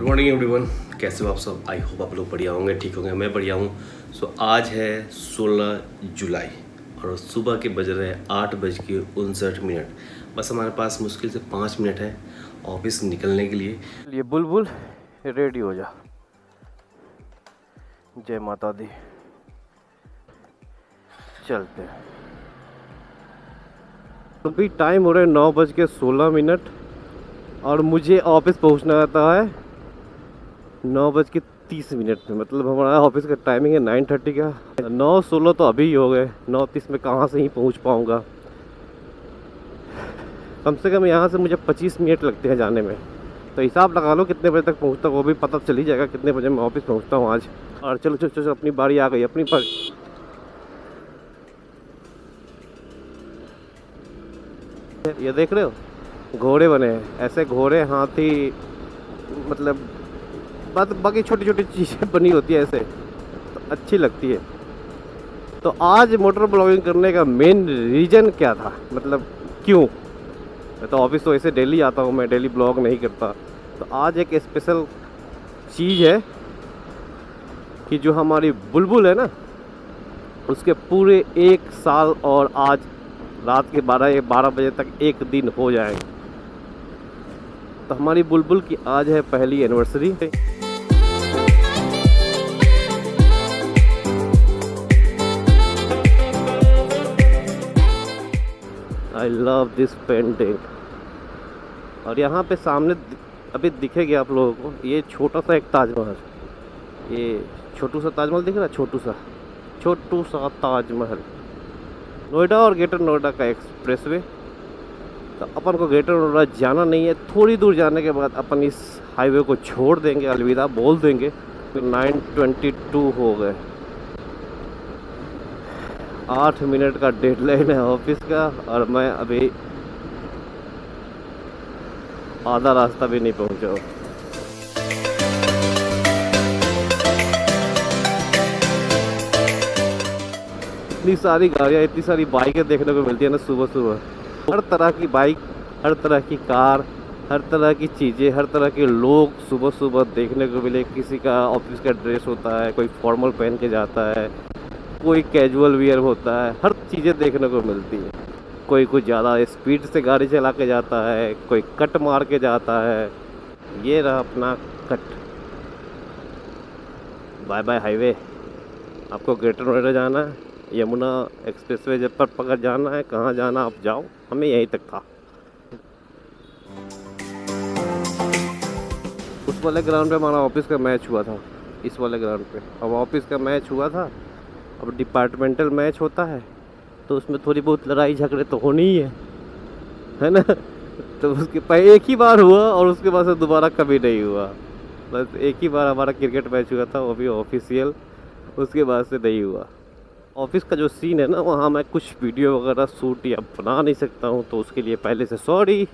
Good morning everyone, कैसे हो आप सब। आई होप आप लोग बढ़िया होंगे, ठीक होंगे। मैं बढ़िया हूँ। सो आज है 16 जुलाई और सुबह के बज रहे हैं 8:59। बस हमारे पास मुश्किल से 5 मिनट है ऑफिस निकलने के लिए। ये बुलबुल रेडी हो जा। जय माता दी। चलते हैं। अभी टाइम हो रहा है 9:16 और मुझे ऑफिस पहुंचना रहता है 9:30 में। मतलब हमारा ऑफिस का टाइमिंग है 9:30 का। 9:16 तो अभी ही हो गए, 9:30 में कहाँ से ही पहुंच पाऊंगा। कम से कम यहाँ से मुझे 25 मिनट लगते हैं जाने में, तो हिसाब लगा लो कितने बजे तक पहुँचता हूँ। वो भी पता चल ही जाएगा कितने बजे मैं ऑफिस पहुँचता हूँ आज। और चलो चलो चलो, अपनी बारी आ गई, अपनी बारी। ये देख रहे हो घोड़े बने हैं, ऐसे घोड़े, हाथी, मतलब बाकी छोटी छोटी चीज़ें बनी होती है ऐसे, तो अच्छी लगती है। तो आज मोटर ब्लॉगिंग करने का मेन रीज़न क्या था, मतलब क्यों। मैं तो ऑफिस तो ऐसे डेली आता हूँ, मैं डेली ब्लॉग नहीं करता। तो आज एक स्पेशल चीज़ है कि जो हमारी बुलबुल है ना, उसके पूरे 1 साल और आज रात के 12 बजे तक 1 दिन हो जाएंगे। तो हमारी बुलबुल की आज है पहली anniversary. I love this painting. और यहाँ पे सामने अभी दिखेगा आप लोगों को, ये छोटा सा एक ताजमहल, ये छोटू सा ताजमहल दिख रहा है, छोटू सा ताजमहल। नोएडा और ग्रेटर नोएडा का एक्सप्रेसवे। तो अपन को ग्रेटर नोएडा जाना नहीं है, थोड़ी दूर जाने के बाद अपन इस हाईवे को छोड़ देंगे, अलविदा बोल देंगे। 9:22 हो गए, 8 मिनट का डेडलाइन है ऑफिस का, और मैं अभी आधा रास्ता भी नहीं पहुंचा हूँ। इतनी सारी गाड़ियाँ, इतनी सारी बाइकें देखने को मिलती है ना सुबह सुबह। हर तरह की बाइक, हर तरह की कार, हर तरह की चीज़ें, हर तरह के लोग सुबह सुबह देखने को मिले। किसी का ऑफिस का ड्रेस होता है, कोई फॉर्मल पहन के जाता है, कोई कैजुअल वियर होता है, हर चीज़ें देखने को मिलती है। कोई कुछ ज़्यादा स्पीड से गाड़ी चला के जाता है, कोई कट मार के जाता है। ये रहा अपना कट। Bye bye highway. आपको ग्रेटर नोएडा जाना है, यमुना एक्सप्रेसवे जब पर पकड़ जाना है, कहाँ जाना आप जाओ, हमें यहीं तक था। उस वाले ग्राउंड पे हमारा ऑफिस का मैच हुआ था, इस वाले ग्राउंड पे अब ऑफिस का मैच हुआ था। अब डिपार्टमेंटल मैच होता है तो उसमें थोड़ी बहुत लड़ाई झगड़े तो होनी ही है ना। तो उसके पहले एक ही बार हुआ और उसके बाद से दोबारा कभी नहीं हुआ। बस एक ही बार हमारा क्रिकेट मैच हुआ था, वो भी ऑफिशियल, उसके बाद से नहीं हुआ। ऑफिस का जो सीन है ना, वहाँ मैं कुछ वीडियो वगैरह शूट या बना नहीं सकता हूँ, तो उसके लिए पहले से सॉरी,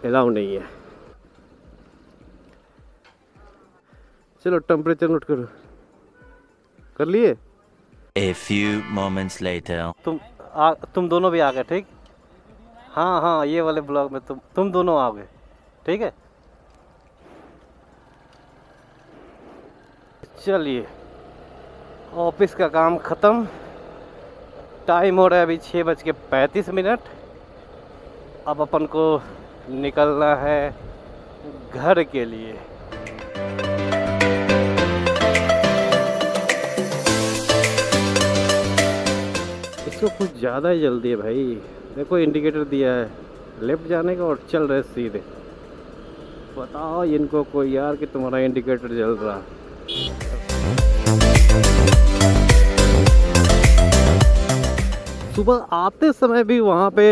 अलाउ नहीं है। चलो टेम्परेचर नोट करो, कर लिए। A few moments later. तुम दोनों भी आ गए, ठीक। हाँ, ये वाले ब्लॉग में तुम दोनों आ गए, ठीक है। चलिए, ऑफिस का काम ख़त्म। टाइम हो रहा है अभी 6:35। अब अपन को निकलना है घर के लिए। इसको कुछ ज़्यादा ही जल्दी है भाई। देखो इंडिकेटर दिया है लेफ्ट जाने का और चल रहे सीधे। बताओ इनको कोई यार कि तुम्हारा इंडिकेटर जल रहा। सुबह आते समय भी वहाँ पे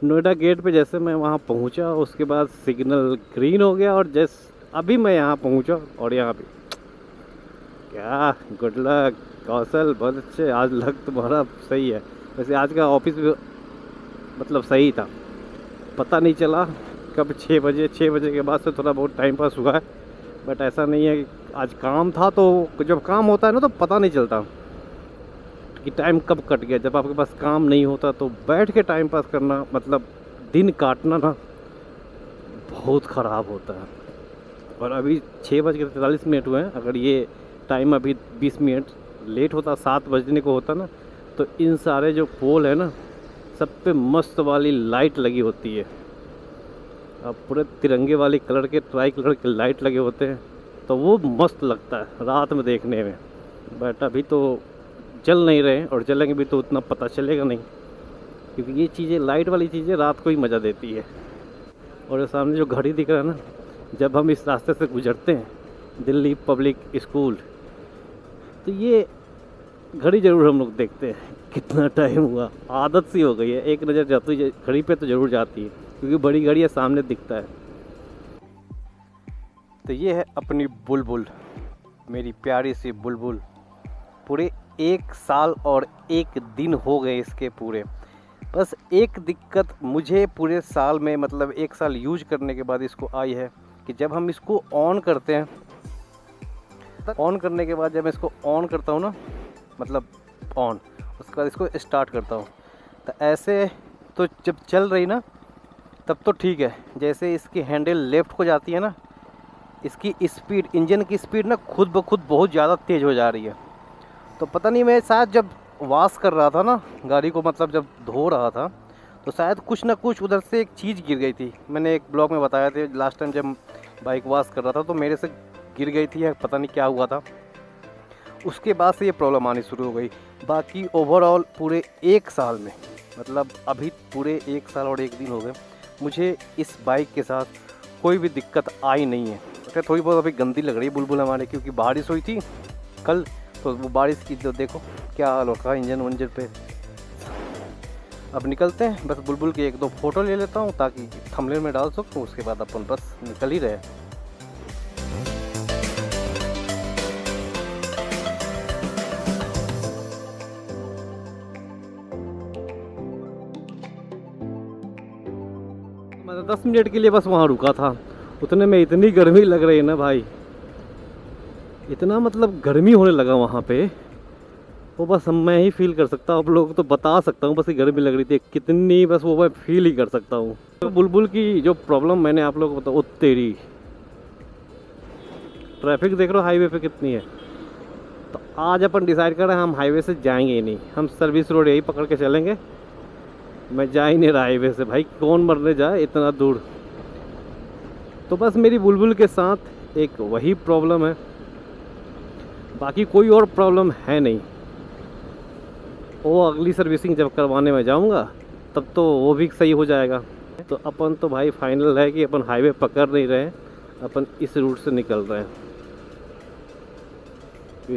नोएडा गेट पे जैसे मैं वहाँ पहुँचा, उसके बाद सिग्नल ग्रीन हो गया, और जैसे अभी मैं यहाँ पहुँचा और यहाँ पे क्या, गुड लक कौशल, बहुत अच्छे। आज लक तुम्हारा सही है। वैसे आज का ऑफिस भी मतलब सही था, पता नहीं चला कब 6 बजे के बाद से थोड़ा बहुत टाइम पास हुआ है। बट ऐसा नहीं है कि आज काम था, तो जब काम होता है ना तो पता नहीं चलता कि टाइम कब कट गया। जब आपके पास काम नहीं होता तो बैठ के टाइम पास करना, मतलब दिन काटना ना, बहुत ख़राब होता है। और अभी 6:43 हुए हैं। अगर ये टाइम अभी 20 मिनट लेट होता, 7 बजने को होता ना, तो इन सारे जो पोल है ना, सब पे मस्त वाली लाइट लगी होती है। अब पूरे तिरंगे वाली कलर के, ट्राई कलर के लाइट लगे होते हैं, तो वो मस्त लगता है रात में देखने में। बट अभी तो जल नहीं रहे हैं, और जलेंगे भी तो उतना पता चलेगा नहीं, क्योंकि ये चीज़ें, लाइट वाली चीज़ें रात को ही मज़ा देती है। और सामने जो घड़ी दिख रहा है ना, जब हम इस रास्ते से गुजरते हैं, दिल्ली पब्लिक स्कूल, तो ये घड़ी ज़रूर हम लोग देखते हैं कितना टाइम हुआ। आदत सी हो गई है, एक नज़र जाती है घड़ी पे तो ज़रूर जाती है, क्योंकि बड़ी घड़ी है, सामने दिखता है। तो ये है अपनी बुलबुल, मेरी प्यारी सी बुलबुल। पूरे 1 साल और 1 दिन हो गए इसके पूरे। बस एक दिक्कत मुझे पूरे साल में, मतलब 1 साल यूज करने के बाद इसको आई है कि जब हम इसको ऑन करते हैं, ऑन करने के बाद जब मैं इसको ऑन करता हूँ ना, मतलब ऑन, उसके बाद इसको स्टार्ट करता हूँ, तो ऐसे तो जब चल रही ना तब तो ठीक है। जैसे इसकी हैंडल लेफ़्ट को जाती है ना, इसकी स्पीड, इंजन की स्पीड ना खुद ब खुद बहुत ज़्यादा तेज़ हो जा रही है। तो पता नहीं, मैं शायद जब वॉश कर रहा था ना गाड़ी को, मतलब जब धो रहा था, तो शायद कुछ ना कुछ उधर से एक चीज़ गिर गई थी। मैंने एक ब्लॉग में बताया था लास्ट टाइम जब बाइक वॉश कर रहा था, तो मेरे से गिर गई थी, या पता नहीं क्या हुआ था। उसके बाद से ये प्रॉब्लम आनी शुरू हो गई। बाकी ओवरऑल पूरे 1 साल में, मतलब अभी पूरे 1 साल और 1 दिन हो गए, मुझे इस बाइक के साथ कोई भी दिक्कत आई नहीं है। तो थोड़ी बहुत अभी गंदी लग रही है बुलबुल हमारे, क्योंकि बारिश हुई थी कल, तो वो बारिश की तो देखो क्या हाल होगा इंजन वंजन पे। अब निकलते हैं, बस बुलबुल की 1-2 फ़ोटो ले लेता हूँ ताकि थंबनेल में डाल सकूँ, उसके बाद अपन बस निकल ही रहे। मैं 10 मिनट के लिए बस वहाँ रुका था, उतने में इतनी गर्मी लग रही है ना भाई, इतना मतलब गर्मी होने लगा वहाँ पे, वो बस मैं ही फील कर सकता हूँ। आप लोगों को तो बता सकता हूँ बस ये गर्मी लग रही थी कितनी, बस वो मैं फील ही कर सकता हूँ। तो बुलबुल की जो प्रॉब्लम मैंने आप लोगों को बताया, वो तेरी ट्रैफिक देख रहे हो हाईवे पे कितनी है। तो आज अपन डिसाइड कर रहे हैं हम हाईवे से जाएंगे ही नहीं, हम सर्विस रोड यही पकड़ के चलेंगे। मैं जा ही नहीं रहा हाईवे से, भाई कौन मरने जाए इतना दूर। तो बस मेरी बुलबुल के साथ एक वही प्रॉब्लम है, बाकी कोई और प्रॉब्लम है नहीं। वो अगली सर्विसिंग जब करवाने में जाऊंगा तब तो वो भी सही हो जाएगा। तो अपन तो भाई फाइनल है कि अपन हाईवे पकड़ नहीं रहे हैं, अपन इस रूट से निकल रहे हैं।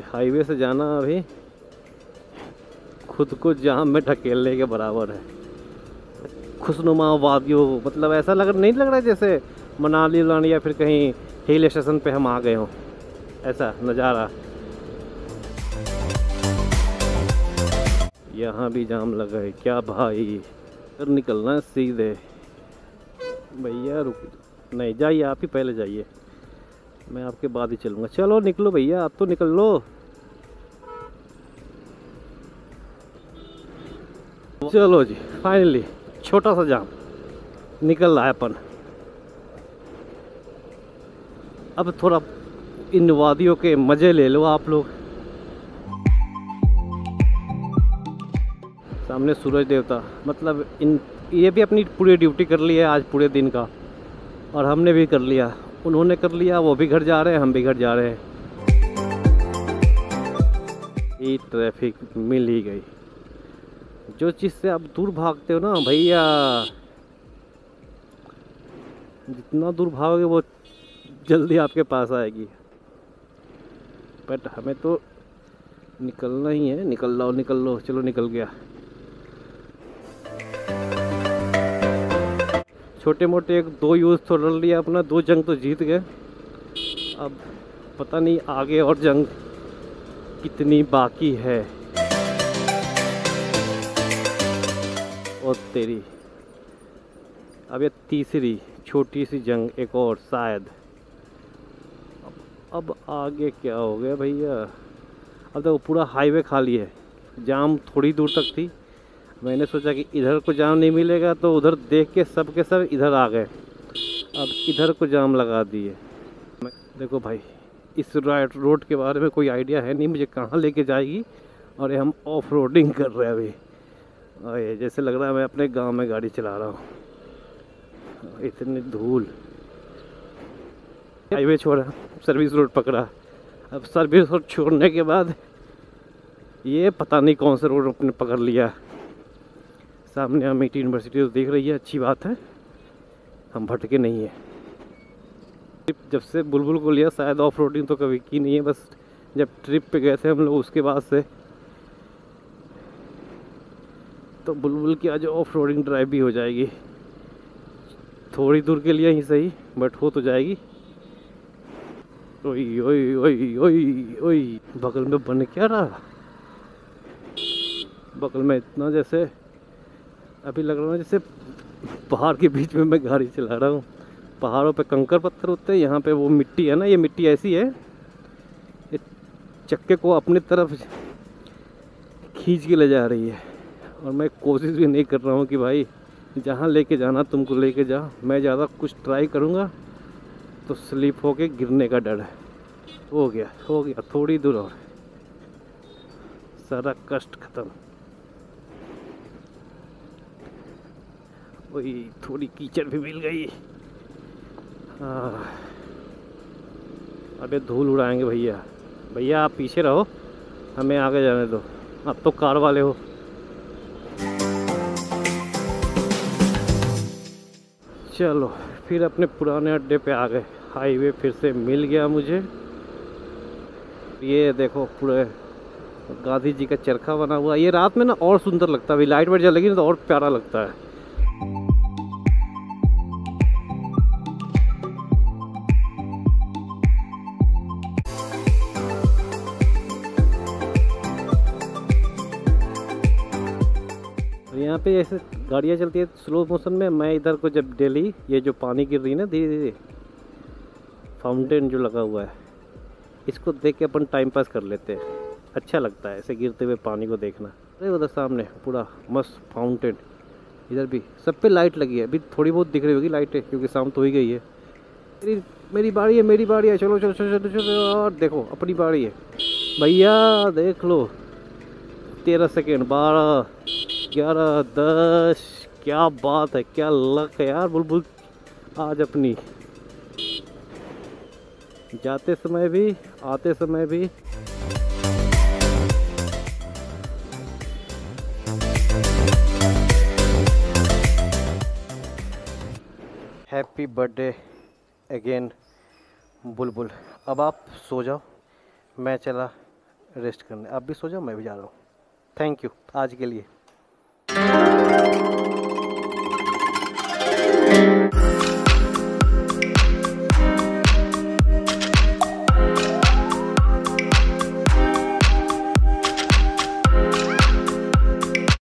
हाईवे से जाना अभी खुद को जाम में ढकेलने के बराबर है। खुशनुमा वादियों, मतलब ऐसा नहीं लग रहा है जैसे मनाली उलानी या फिर कहीं हिल स्टेशन पे हम आ गए हों, ऐसा नज़ारा। यहाँ भी जाम लगा है क्या भाई, फिर निकलना है सीधे। भैया रुक, नहीं जाइए, आप ही पहले जाइए, मैं आपके बाद ही चलूँगा। चलो निकलो भैया, आप तो निकल लो। चलो जी, फाइनली छोटा सा जाम निकल रहा है अपन। अब थोड़ा इन वादियों के मज़े ले लो आप लोग। सामने सूरज देवता, मतलब ये भी अपनी पूरी ड्यूटी कर ली है आज पूरे दिन का, और हमने भी कर लिया, उन्होंने कर लिया, वो भी घर जा रहे हैं, हम भी घर जा रहे हैं। ये ट्रैफिक मिल ही गई। जो चीज़ से आप दूर भागते हो ना भैया, जितना दूर भागोगे वो जल्दी आपके पास आएगी। बट हमें तो निकलना ही है, निकल लो। चलो निकल गया। छोटे मोटे 1-2 यूज़ तो लड़ लिया अपना, 2 जंग तो जीत गए। अब पता नहीं आगे और जंग कितनी बाकी है। और तेरी अब ये तीसरी छोटी सी जंग, एक और शायद। अब आगे क्या हो गया भैया, अब तो पूरा हाईवे खाली है, जाम थोड़ी दूर तक थी। मैंने सोचा कि इधर को जाम नहीं मिलेगा, तो उधर देख के सब के सब इधर आ गए। अब इधर को जाम लगा दिए। देखो भाई, इस रोड के बारे में कोई आइडिया है नहीं मुझे, कहाँ लेके जाएगी। और ये हम ऑफ रोडिंग कर रहे हैं अभी, और ये जैसे लग रहा है मैं अपने गांव में गाड़ी चला रहा हूँ। इतनी धूल। हाईवे छोड़ा, सर्विस रोड पकड़ा। अब सर्विस रोड छोड़ने के बाद ये पता नहीं कौन सा रोड अपने पकड़ लिया। सामने अमिटी यूनिवर्सिटी तो दिख रही है, अच्छी बात है, हम भटके नहीं है। जब से बुलबुल को लिया, शायद ऑफ रोडिंग तो कभी की नहीं है, बस जब ट्रिप पे गए थे हम लोग उसके बाद से। तो बुलबुल की आज ऑफ रोडिंग ड्राइव भी हो जाएगी, थोड़ी दूर के लिए ही सही, बट हो तो जाएगी। ओई ओई ओई ओई ओई, बगल में बन क्या रहा, बगल में इतना जैसे अभी लग रहा है जैसे पहाड़ के बीच में मैं गाड़ी चला रहा हूँ। पहाड़ों पे कंकर पत्थर होते हैं, यहाँ पे वो मिट्टी है ना, ये मिट्टी ऐसी है ये चक्के को अपनी तरफ खींच के ले जा रही है। और मैं कोशिश भी नहीं कर रहा हूँ कि भाई जहाँ लेके जाना तुमको लेके जा, मैं ज़्यादा कुछ ट्राई करूँगा तो स्लिप होके गिरने का डर है। हो गया, थोड़ी दूर और, सारा कष्ट खत्म। वही थोड़ी कीचड़ भी मिल गई। अबे धूल उड़ाएंगे भैया। भैया आप पीछे रहो, हमें आगे जाने दो, आप तो कार वाले हो। चलो फिर अपने पुराने अड्डे पे आ गए, हाईवे फिर से मिल गया मुझे। ये देखो पूरे गांधी जी का चरखा बना हुआ, ये रात में ना और सुंदर लगता है, अभी लाइट वाइट जलेगी ना तो और प्यारा लगता है। यहाँ पे ऐसे गाड़ियाँ चलती है स्लो मोशन में। मैं इधर को जब डेली ये जो पानी गिर रही है ना धीरे धीरे, फाउंटेन जो लगा हुआ है, इसको देख के अपन टाइम पास कर लेते हैं, अच्छा लगता है ऐसे गिरते हुए पानी को देखना। अरे उधर सामने पूरा मस्त फाउंटेन, इधर भी सब पे लाइट लगी है, अभी थोड़ी बहुत दिख रही होगी लाइटें क्योंकि शाम तो ही गई है। मेरी बारी है, चलो चलो चलो चलो चलो, और देखो अपनी बारी है भैया, देख लो 13 सेकेंड, 12, 11, 10, क्या बात है, क्या लक है यार बुलबुल आज अपनी, जाते समय भी आते समय भी। हैप्पी बर्थडे अगेन बुलबुल। अब आप सो जाओ, मैं चला रेस्ट करने, आप भी सो जाओ, मैं भी जा रहा हूँ। थैंक यू आज के लिए।